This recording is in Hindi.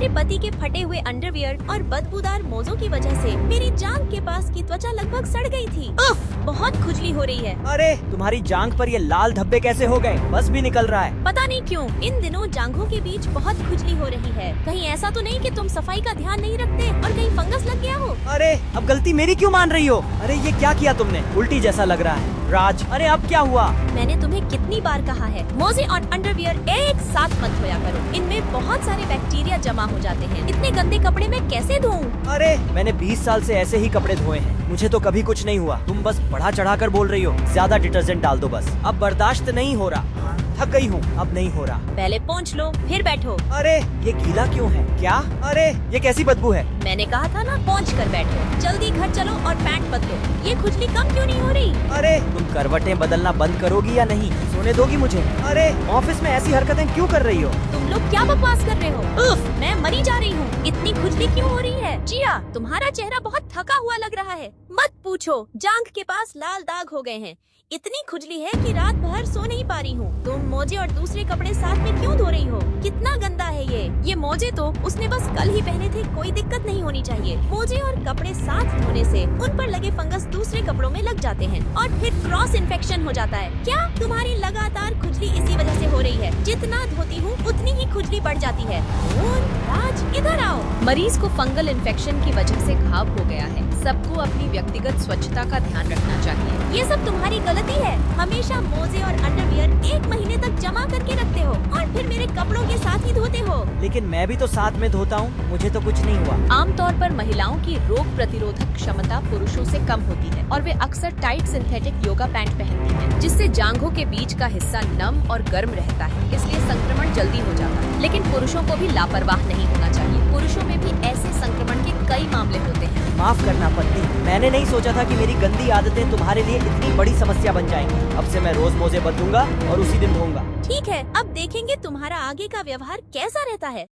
मेरे पति के फटे हुए अंडरवियर और बदबूदार मोजों की वजह से मेरी जांघ के पास की त्वचा लगभग सड़ गई थी। उफ, बहुत खुजली हो रही है। अरे तुम्हारी जांघ पर ये लाल धब्बे कैसे हो गए? बस भी निकल रहा है। पता नहीं क्यों इन दिनों जांघों के बीच बहुत खुजली हो रही है। कहीं ऐसा तो नहीं कि तुम सफाई का ध्यान नहीं रखते और कहीं फंगस लग गया हो? अरे अब गलती मेरी क्यों मान रही हो? अरे ये क्या किया तुमने? उल्टी जैसा लग रहा है। राज, अरे अब क्या हुआ? मैंने तुम्हें कितनी बार कहा है मोजे और अंडरवियर एक साथ मत धोया करो। इनमें बहुत सारे बैक्टीरिया जमा हो जाते हैं। इतने गंदे कपड़े मैं कैसे धोऊं? अरे मैंने 20 साल से ऐसे ही कपड़े धोए हैं, मुझे तो कभी कुछ नहीं हुआ। तुम बस बढ़ा चढ़ा कर बोल रही हो। ज्यादा डिटर्जेंट डाल दो बस। अब बर्दाश्त नहीं हो रहा, थक गई हूँ, अब नहीं हो रहा। पहले पोंछ लो फिर बैठो। अरे ये गीला क्यों है? क्या? अरे ये कैसी बदबू है? मैंने कहा था ना पोंछ कर बैठो। जल्दी घर चलो और पैंट बदलो। ये खुजली कम क्यों नहीं हो रही? अरे तुम करवटें बदलना बंद करोगी या नहीं? सोने दोगी मुझे? अरे ऑफिस में ऐसी हरकतें क्यों कर रही हो? तुम लोग क्या बकवास कर रहे हो? उफ, मैं मरी जा रही हूँ। इतनी खुजली क्यों हो रही है? जिया, तुम्हारा चेहरा बहुत थका हुआ लग रहा है। मत पूछो, जांघ के पास लाल दाग हो गए हैं। इतनी खुजली है कि रात भर सो नहीं पा रही हूँ। तुम मोजे और दूसरे कपड़े साथ में क्यों धो रही हो? कितना गंदा है ये मोजे तो उसने बस कल ही पहने थे, कोई दिक्कत नहीं होनी चाहिए। मोजे और कपड़े साथ धोने से उन पर लगे फंगस दूसरे कपड़ों में लग जाते हैं और फिर क्रॉस इन्फेक्शन हो जाता है। क्या तुम्हारी लगातार खुजली इसी वजह से हो रही है? जितना धोती हूँ उतनी ही खुजली बढ़ जाती है। राज, इधर आओ। मरीज को फंगल इन्फेक्शन की वजह से घाव हो गया है। सबको अपनी व्यक्तिगत स्वच्छता का ध्यान रखना चाहिए। ये सब तुम्हारी गलती है। हमेशा मोजे और अंडरवियर 1 महीने तक जमा करके रखते हो और फिर मेरे कपड़ों के साथ ही धोते हो। लेकिन मैं भी तो साथ में धोता हूँ, मुझे तो कुछ नहीं हुआ। आमतौर पर महिलाओं की रोग प्रतिरोधक क्षमता पुरुषों से कम होती है और वे अक्सर टाइट सिंथेटिक योगा पैंट पहनती हैं, जिससे जांघों के बीच का हिस्सा नम और गर्म रहता है, इसलिए संक्रमण जल्दी हो जाता है। लेकिन पुरुषों को भी लापरवाह नहीं होना चाहिए। पुरुषों में भी ऐसे संक्रमण के कई मामले होते हैं। माफ करना पत्नी, मैंने नहीं सोचा था कि मेरी गंदी आदतें तुम्हारे लिए इतनी बड़ी समस्या बन जाएंगी। अब से मैं रोज मोजे बदलूंगा और उसी दिन धोऊंगा। ठीक है, अब देखेंगे तुम्हारा आगे का व्यवहार कैसा रहता है।